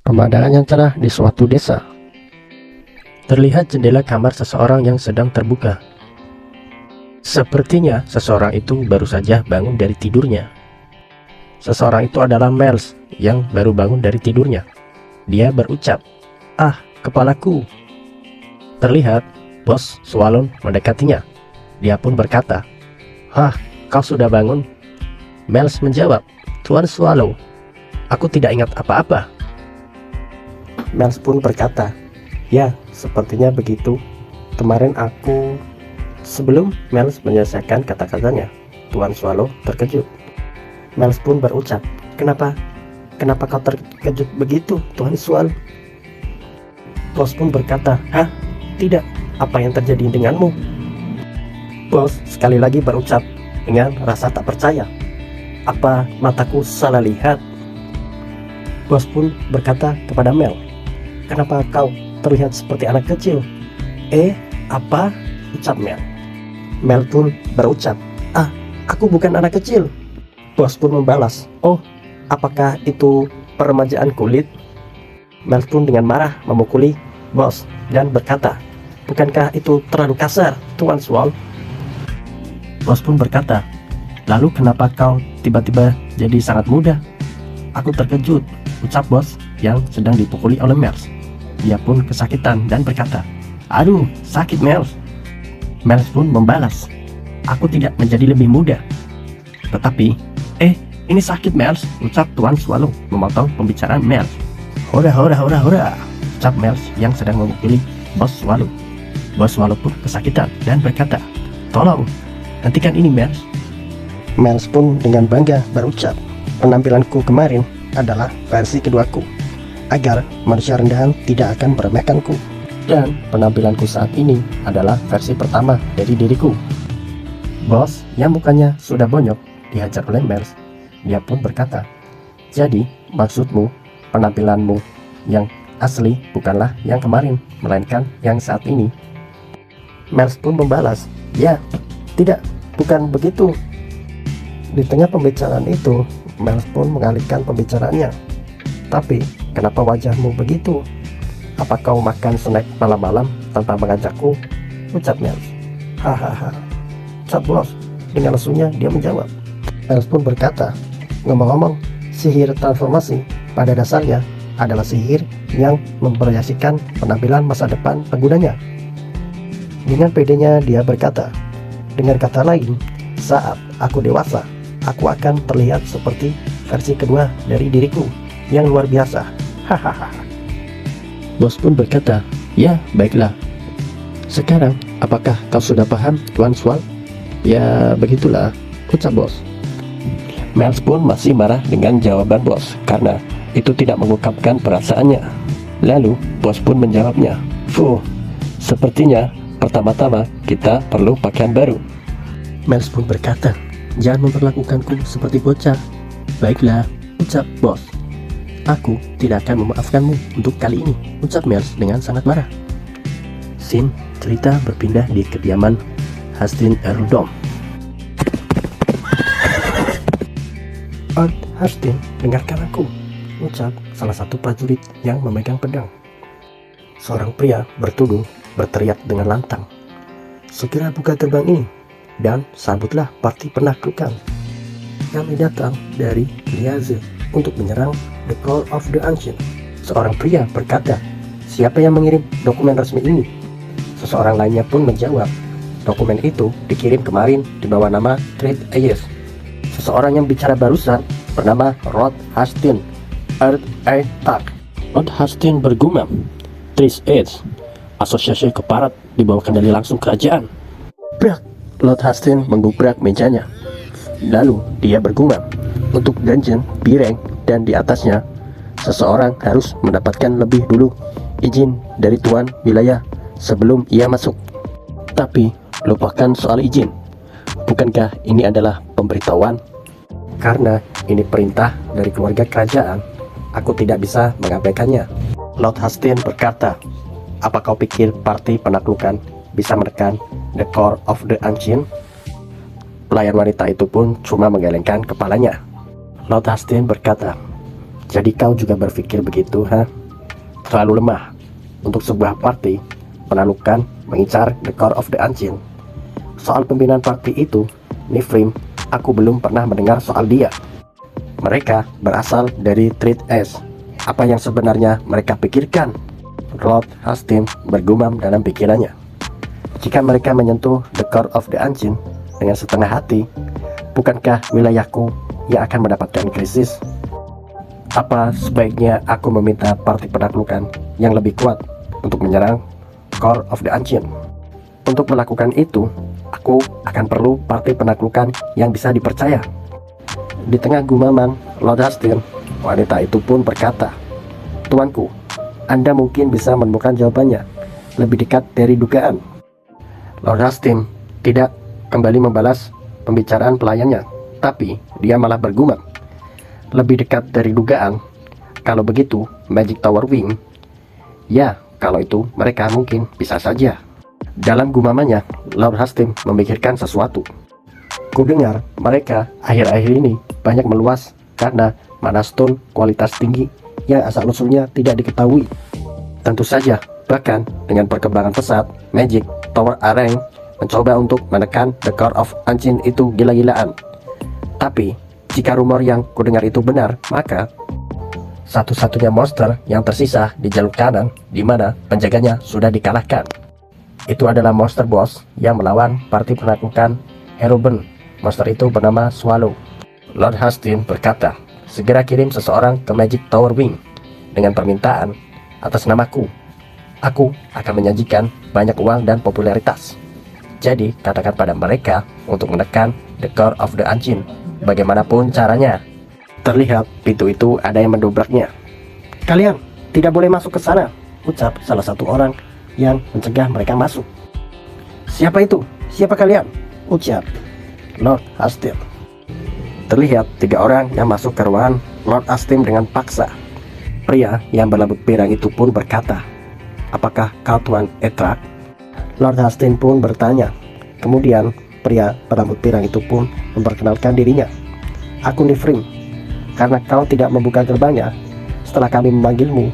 Pemandangan yang cerah di suatu desa. Terlihat jendela kamar seseorang yang sedang terbuka. Sepertinya seseorang itu baru saja bangun dari tidurnya. Seseorang itu adalah Miles yang baru bangun dari tidurnya. Dia berucap, "Ah, kepalaku." Terlihat Bos Swallow mendekatinya. Dia pun berkata, "Hah, kau sudah bangun?" Miles menjawab, "Tuan Swallow, aku tidak ingat apa-apa." Miles pun berkata, "Ya, sepertinya begitu. Kemarin aku..." Sebelum Miles menyelesaikan kata-katanya, Tuan Swallow terkejut. Miles pun berucap, Kenapa kau terkejut begitu, Tuan Swallow?" Bos pun berkata, "Hah? Tidak, apa yang terjadi denganmu?" Bos sekali lagi berucap dengan rasa tak percaya, "Apa mataku salah lihat?" Bos pun berkata kepada Mel, "Kenapa kau terlihat seperti anak kecil?" Apa?" ucap Mel. Mel pun berucap, "Ah, aku bukan anak kecil." Bos pun membalas, "Oh, apakah itu peremajaan kulit?" Mel pun dengan marah memukuli Bos dan berkata, "Bukankah itu terlalu kasar, Tuan Swallow?" Bos pun berkata, "Lalu kenapa kau tiba-tiba jadi sangat muda?" "Aku terkejut," ucap Bos yang sedang dipukuli oleh Miles. Dia pun kesakitan dan berkata, "Aduh, sakit Miles." Miles pun membalas, "Aku tidak menjadi lebih muda." Tetapi, ini sakit Miles," ucap Tuan Swallow memotong pembicaraan Miles. "Hora, hora, hora, hora," ucap Miles yang sedang memukuli Bos Swallow. Bos Swallow pun kesakitan dan berkata, "Tolong, hentikan ini Miles." Miles pun dengan bangga berucap, "Penampilanku kemarin adalah versi keduaku, agar manusia rendahan tidak akan meremehkanku. Dan penampilanku saat ini adalah versi pertama dari diriku." Bos yang mukanya sudah bonyok dihajar oleh Miles. Dia pun berkata, "Jadi maksudmu penampilanmu yang asli bukanlah yang kemarin, melainkan yang saat ini?" Miles pun membalas, "Ya, tidak, bukan begitu." Di tengah pembicaraan itu, Miles pun mengalihkan pembicaraannya. "Tapi kenapa wajahmu begitu? Apa kau makan snack malam-malam tanpa mengajakku?" ucap Miles. "Hahaha," ucap Bos. Dengan lesunya dia menjawab. Miles pun berkata, "Ngomong-ngomong, sihir transformasi pada dasarnya adalah sihir yang memproyeksikan penampilan masa depan penggunanya." Dengan pedenya dia berkata, "Dengan kata lain, saat aku dewasa, aku akan terlihat seperti versi kedua dari diriku yang luar biasa." Hahaha. Bos pun berkata, "Ya, baiklah. Sekarang, apakah kau sudah paham, Tuan Swallow?" "Ya, begitulah," ucap Bos. Miles pun masih marah dengan jawaban Bos karena itu tidak mengungkapkan perasaannya. Lalu Bos pun menjawabnya, sepertinya pertama-tama kita perlu pakaian baru." Miles pun berkata, "Jangan memperlakukanku seperti bocah." "Baiklah," ucap Bos. "Aku tidak akan memaafkanmu untuk kali ini," ucap Miles dengan sangat marah. Scene cerita berpindah di kediaman Hastings Earldom. "Art Hastings, dengarkan aku," ucap salah satu prajurit yang memegang pedang. Seorang pria bertudung berteriak dengan lantang, "Segera buka gerbang ini dan sambutlah parti penaklukan. Kami datang dari Liaze untuk menyerang The Call of the Ancient." Seorang pria berkata, "Siapa yang mengirim dokumen resmi ini?" Seseorang lainnya pun menjawab, "Dokumen itu dikirim kemarin di bawah nama Trade Ayes." Seseorang yang bicara barusan bernama Lord Hastings Earth Tak. Lord Hastings bergumam, "Trade Ayes, asosiasi keparat di bawah kendali langsung kerajaan." Brak! Lord Hastings menggubrak mejanya. Lalu dia bergumam, "Untuk dungeon, bireng, dan di atasnya, seseorang harus mendapatkan lebih dulu izin dari tuan wilayah sebelum ia masuk. Tapi lupakan soal izin. Bukankah ini adalah pemberitahuan? Karena ini perintah dari keluarga kerajaan, aku tidak bisa mengabaikannya." Lord Hastings berkata, "Apa kau pikir parti penaklukan bisa menekan The Core of the Ancient?" Pelayan wanita itu pun cuma menggelengkan kepalanya. Lord Hastings berkata, "Jadi kau juga berpikir begitu, ha?" terlalu lemah untuk sebuah party penaklukan mengincar the core of the ancient. Soal pimpinan party itu, Nifrim, aku belum pernah mendengar soal dia. Mereka berasal dari Thread S. Apa yang sebenarnya mereka pikirkan? Lord Hastings bergumam dalam pikirannya. Jika mereka menyentuh the core of the ancient dengan setengah hati, bukankah wilayahku yang akan mendapatkan krisis? Apa sebaiknya aku meminta parti penaklukan yang lebih kuat untuk menyerang core of the ancient? Untuk melakukan itu, aku akan perlu parti penaklukan yang bisa dipercaya. Di tengah gumaman Lord Hastings, wanita itu pun berkata, "Tuanku, Anda mungkin bisa menemukan jawabannya lebih dekat dari dugaan." Lord Hastings tidak kembali membalas pembicaraan pelayannya, tapi dia malah bergumam, "Lebih dekat dari dugaan? Kalau begitu, Magic Tower Wing? Ya, kalau itu mereka mungkin bisa saja." Dalam gumamannya, Lord Hastings memikirkan sesuatu. Kudengar mereka akhir-akhir ini banyak meluas karena mana stone kualitas tinggi yang asal-usulnya tidak diketahui. Tentu saja, bahkan dengan perkembangan pesat, Magic Tower Arena mencoba untuk menekan the core of ancient itu gila-gilaan. Tapi, jika rumor yang kudengar itu benar, maka satu-satunya monster yang tersisa di jalur kanan di mana penjaganya sudah dikalahkan, itu adalah monster boss yang melawan parti penaklukan Eroben. Monster itu bernama Swallow. Lord Hastings berkata, "Segera kirim seseorang ke Magic Tower Wing dengan permintaan atas namaku. Aku akan menjanjikan banyak uang dan popularitas. Jadi katakan pada mereka untuk menekan the core of the ancient bagaimanapun caranya." Terlihat pintu itu ada yang mendobraknya. "Kalian tidak boleh masuk ke sana," ucap salah satu orang yang mencegah mereka masuk. "Siapa itu? Siapa kalian?" ucap Lord Hastings. Terlihat 3 orang yang masuk ke ruangan Lord Hastings dengan paksa. Pria yang berambut pirang itu pun berkata, "Apakah kau Tuan Etrak?" Lord Hastings pun bertanya. Kemudian pria berambut pirang itu pun memperkenalkan dirinya. "Aku Nifrim. Karena kau tidak membuka gerbangnya setelah kami memanggilmu,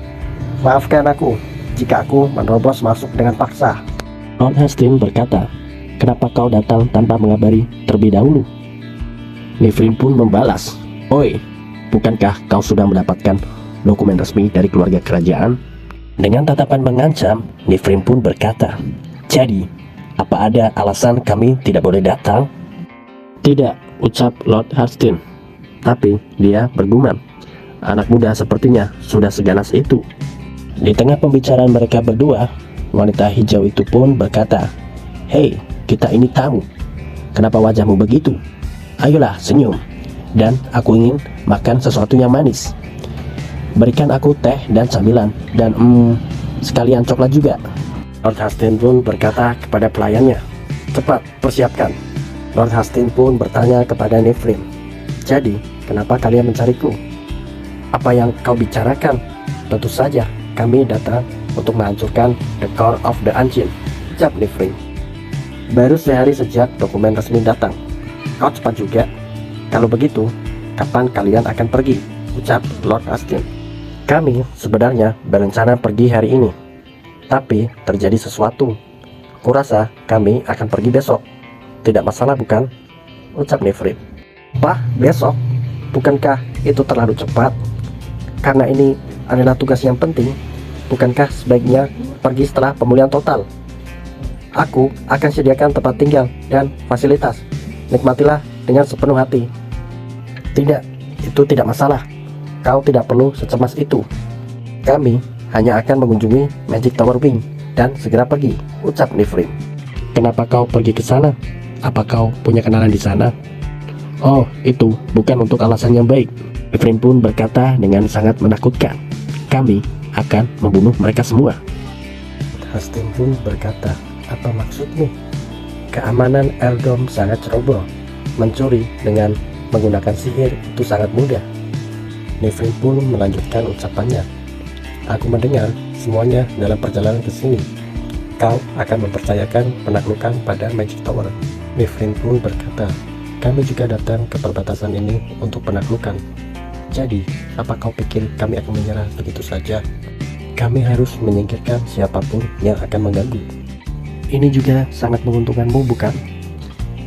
maafkan aku jika aku menerobos masuk dengan paksa." Lord Hastings berkata, "Kenapa kau datang tanpa mengabari terlebih dahulu?" Nifrim pun membalas, "Oi, bukankah kau sudah mendapatkan dokumen resmi dari keluarga kerajaan?" Dengan tatapan mengancam, Nifrim pun berkata, "Jadi, apa ada alasan kami tidak boleh datang?" "Tidak," ucap Lord Hastings. Tapi dia bergumam, "Anak muda sepertinya sudah seganas itu." Di tengah pembicaraan mereka berdua, wanita hijau itu pun berkata, "Hei, kita ini tamu. Kenapa wajahmu begitu? Ayolah senyum. Dan aku ingin makan sesuatu yang manis. Berikan aku teh dan camilan dan sekalian coklat juga." Lord Hastings pun berkata kepada pelayannya, "Cepat, persiapkan." Lord Hastings pun bertanya kepada Nifrim, "Jadi, kenapa kalian mencariku? Apa yang kau bicarakan?" "Tentu saja, kami datang untuk menghancurkan the core of the ancient," ucap Nifrim. "Baru sehari sejak dokumen resmi datang. Kau cepat juga. Kalau begitu, kapan kalian akan pergi?" ucap Lord Hastings. "Kami sebenarnya berencana pergi hari ini, tapi terjadi sesuatu. Kurasa kami akan pergi besok. Tidak masalah bukan?" ucap Nifrim. "Wah, besok? Bukankah itu terlalu cepat? Karena ini adalah tugas yang penting. Bukankah sebaiknya pergi setelah pemulihan total? Aku akan sediakan tempat tinggal dan fasilitas. Nikmatilah dengan sepenuh hati." "Tidak, itu tidak masalah. Kau tidak perlu secemas itu. Kami hanya akan mengunjungi Magic Tower Wing dan segera pergi," ucap Nifrim. "Kenapa kau pergi ke sana? Apa kau punya kenalan di sana?" "Oh, itu bukan untuk alasan yang baik." Nifrim pun berkata dengan sangat menakutkan, "Kami akan membunuh mereka semua." Hastings pun berkata, "Apa maksudmu?" "Keamanan Eldom sangat ceroboh. Mencuri dengan menggunakan sihir itu sangat mudah." Nifrim pun melanjutkan ucapannya, "Aku mendengar semuanya dalam perjalanan ke sini. Kau akan mempercayakan penaklukan pada Magic Tower." Nifrim pun berkata, "Kami juga datang ke perbatasan ini untuk penaklukan. Jadi, apa kau pikir kami akan menyerah begitu saja?" Kami harus menyingkirkan siapapun yang akan mengganggu. Ini juga sangat menguntungkanmu, bukan?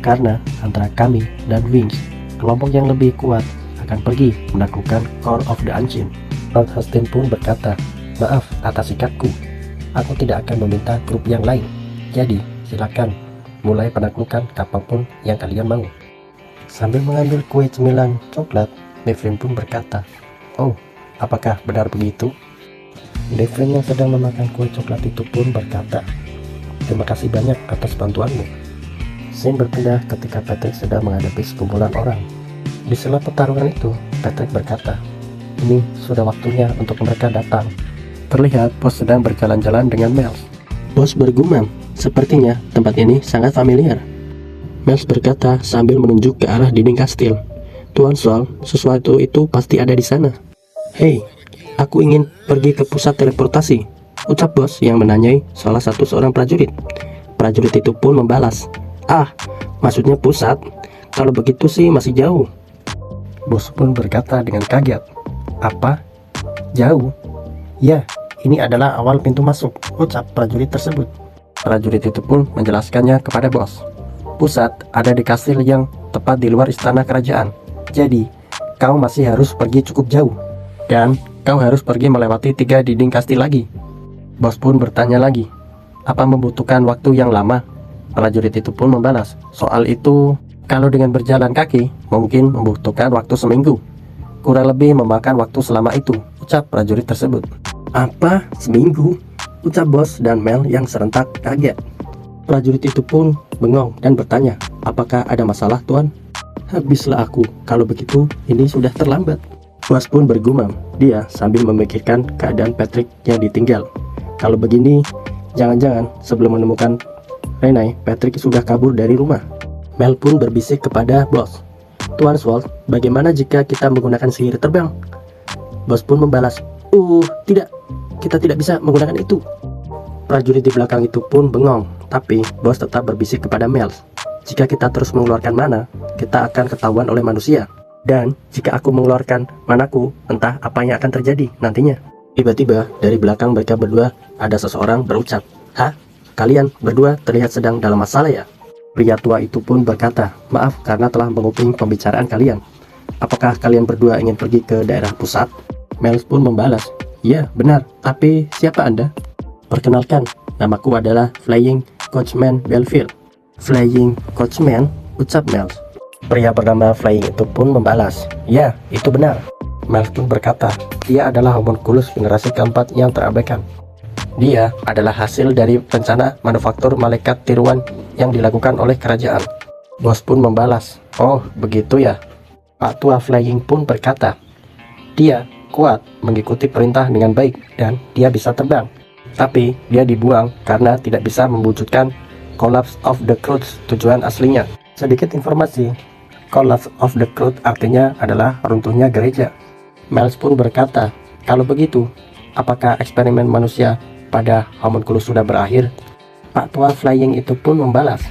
Karena antara kami dan Wings, kelompok yang lebih kuat akan pergi melakukan Call of the Ancient. Lord Huston pun berkata, maaf atas sikapku. Aku tidak akan meminta grup yang lain. Jadi, silakan mulai penaklukan kapanpun yang kalian mau. Sambil mengambil kue cemilan coklat, Devlin pun berkata, oh, apakah benar begitu? Devlin yang sedang memakan kue coklat itu pun berkata, terima kasih banyak atas bantuanmu. Scene berpindah ketika Patrick sedang menghadapi sekumpulan orang. Di sela pertarungan itu, Patrick berkata, ini sudah waktunya untuk mereka datang. Terlihat bos sedang berjalan-jalan dengan Miles. Bos bergumam, sepertinya tempat ini sangat familiar. Miles berkata sambil menunjuk ke arah dinding kastil. Tuan Sol, sesuatu itu pasti ada di sana. Hei, aku ingin pergi ke pusat teleportasi, ucap bos yang menanyai salah satu seorang prajurit. Prajurit itu pun membalas, ah, maksudnya pusat? Kalau begitu sih masih jauh. Bos pun berkata dengan kaget, apa? Jauh? Ya, ini adalah awal pintu masuk, ucap prajurit tersebut. Prajurit itu pun menjelaskannya kepada bos. Pusat ada di kastil yang tepat di luar istana kerajaan. Jadi, kau masih harus pergi cukup jauh. Dan kau harus pergi melewati 3 dinding kastil lagi. Bos pun bertanya lagi, apa membutuhkan waktu yang lama? Prajurit itu pun membalas, soal itu, kalau dengan berjalan kaki, mungkin membutuhkan waktu seminggu. Kurang lebih memakan waktu selama itu, ucap prajurit tersebut. Apa? Seminggu? Ucap bos dan Mel yang serentak kaget. Prajurit itu pun bengong dan bertanya, apakah ada masalah, Tuan? Habislah aku, kalau begitu ini sudah terlambat. Bos pun bergumam, dia sambil memikirkan keadaan Patrick yang ditinggal. Kalau begini, jangan-jangan sebelum menemukan Renai, Patrick sudah kabur dari rumah. Mel pun berbisik kepada bos, Tuan Swold, bagaimana jika kita menggunakan sihir terbang? Bos pun membalas, tidak, kita tidak bisa menggunakan itu. Prajurit di belakang itu pun bengong, tapi bos tetap berbisik kepada Mel, jika kita terus mengeluarkan mana, kita akan ketahuan oleh manusia. Dan jika aku mengeluarkan manaku, entah apa yang akan terjadi nantinya. Tiba-tiba dari belakang mereka berdua ada seseorang berucap, hah? Kalian berdua terlihat sedang dalam masalah ya? Pria tua itu pun berkata, maaf karena telah menguping pembicaraan kalian. Apakah kalian berdua ingin pergi ke daerah pusat? Mel pun membalas, ya benar, tapi siapa Anda? Perkenalkan, namaku adalah Flying Coachman Belfield. Flying Coachman? Ucap Mel. Pria bernama Flying itu pun membalas, ya itu benar. Mel pun berkata, dia adalah homunculus generasi keempat yang terabaikan. Dia adalah hasil dari rencana manufaktur malaikat tiruan yang dilakukan oleh kerajaan. Bos pun membalas, oh begitu ya. Pak tua Flying pun berkata, dia kuat mengikuti perintah dengan baik dan dia bisa terbang. Tapi dia dibuang karena tidak bisa mewujudkan Collapse of the Clouds tujuan aslinya. Sedikit informasi, Collapse of the Clouds artinya adalah runtuhnya gereja. Miles pun berkata, kalau begitu, apakah eksperimen manusia pada homunculus sudah berakhir? Pak tua Flying itu pun membalas,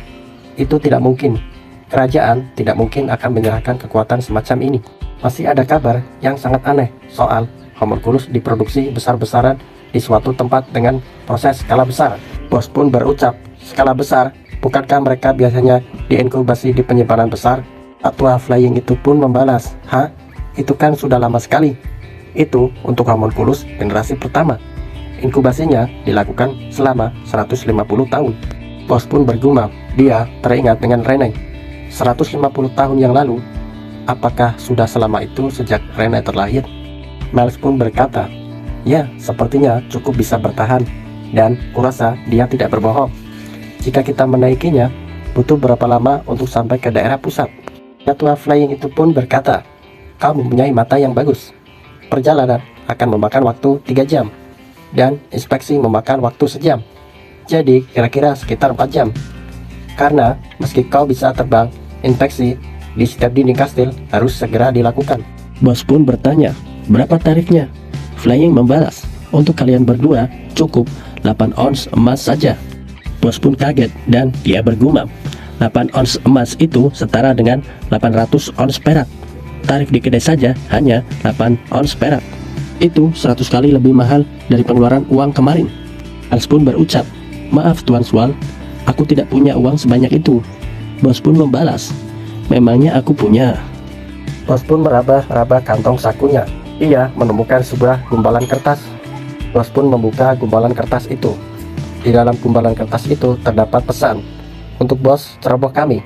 itu tidak mungkin. Kerajaan tidak mungkin akan menyerahkan kekuatan semacam ini. Masih ada kabar yang sangat aneh soal homunculus diproduksi besar-besaran di suatu tempat dengan proses skala besar. Bos pun berucap, skala besar? Bukankah mereka biasanya diinkubasi di penyimpanan besar? Pak tua Flying itu pun membalas, hah? Itu kan sudah lama sekali. Itu untuk homunculus generasi pertama. Inkubasinya dilakukan selama 150 tahun. Bos pun bergumam, dia teringat dengan Renai. 150 tahun yang lalu, apakah sudah selama itu sejak Renai terlahir? Miles pun berkata, ya sepertinya cukup bisa bertahan, dan kurasa dia tidak berbohong. Jika kita menaikinya, butuh berapa lama untuk sampai ke daerah pusat? Ketua Flying itu pun berkata, kau mempunyai mata yang bagus. Perjalanan akan memakan waktu 3 jam. Dan inspeksi memakan waktu sejam. Jadi kira-kira sekitar 4 jam. Karena meski kau bisa terbang, inspeksi di setiap dinding kastil harus segera dilakukan. Bos pun bertanya, berapa tarifnya? Flying membalas, untuk kalian berdua cukup 8 ons emas saja. Bos pun kaget dan dia bergumam, 8 ons emas itu setara dengan 800 ons perak. Tarif di kedai saja hanya 8 ons perak. Itu 100 kali lebih mahal dari pengeluaran uang kemarin. Miles pun berucap, maaf Tuan Swan, aku tidak punya uang sebanyak itu. Bos pun membalas, memangnya aku punya. Bos pun meraba-raba kantong sakunya. Ia menemukan sebuah gumbalan kertas. Bos pun membuka gumbalan kertas itu. Di dalam gumbalan kertas itu terdapat pesan, untuk bos ceroboh kami.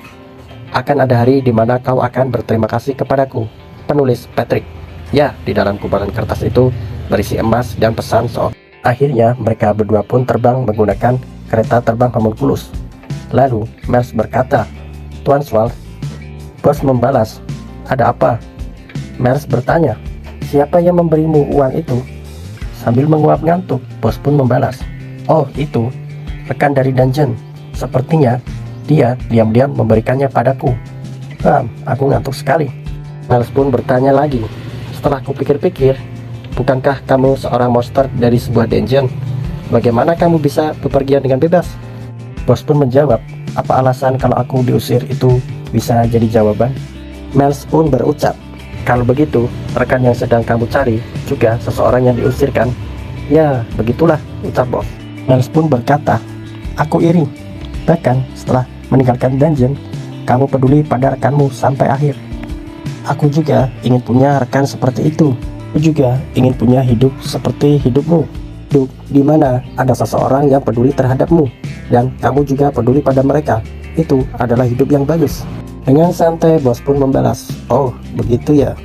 Akan ada hari di mana kau akan berterima kasih kepadaku. Penulis Patrick. Ya, di dalam gumbalan kertas itu berisi emas dan pesan soal. Akhirnya mereka berdua pun terbang menggunakan kereta terbang homunculus. Lalu Miles berkata, Tuan Swan. Bos membalas, ada apa? Miles bertanya, siapa yang memberimu uang itu? Sambil menguap ngantuk, bos pun membalas, oh itu, rekan dari dungeon. Sepertinya dia diam-diam memberikannya padaku. Aku ngantuk sekali. Miles pun bertanya lagi, setelah kupikir-pikir, bukankah kamu seorang monster dari sebuah dungeon? Bagaimana kamu bisa bepergian dengan bebas? Bos pun menjawab, apa alasan kalau aku diusir itu bisa jadi jawaban? Miles pun berucap, kalau begitu, rekan yang sedang kamu cari juga seseorang yang diusirkan. Ya, begitulah, ucap bos. Miles pun berkata, aku iri. Bahkan setelah meninggalkan dungeon, kamu peduli pada rekanmu sampai akhir. Aku juga ingin punya rekan seperti itu. Aku juga ingin punya hidup seperti hidupmu. Hidup di mana ada seseorang yang peduli terhadapmu dan kamu juga peduli pada mereka. Itu adalah hidup yang bagus. Dengan santai bos pun membalas, oh begitu ya.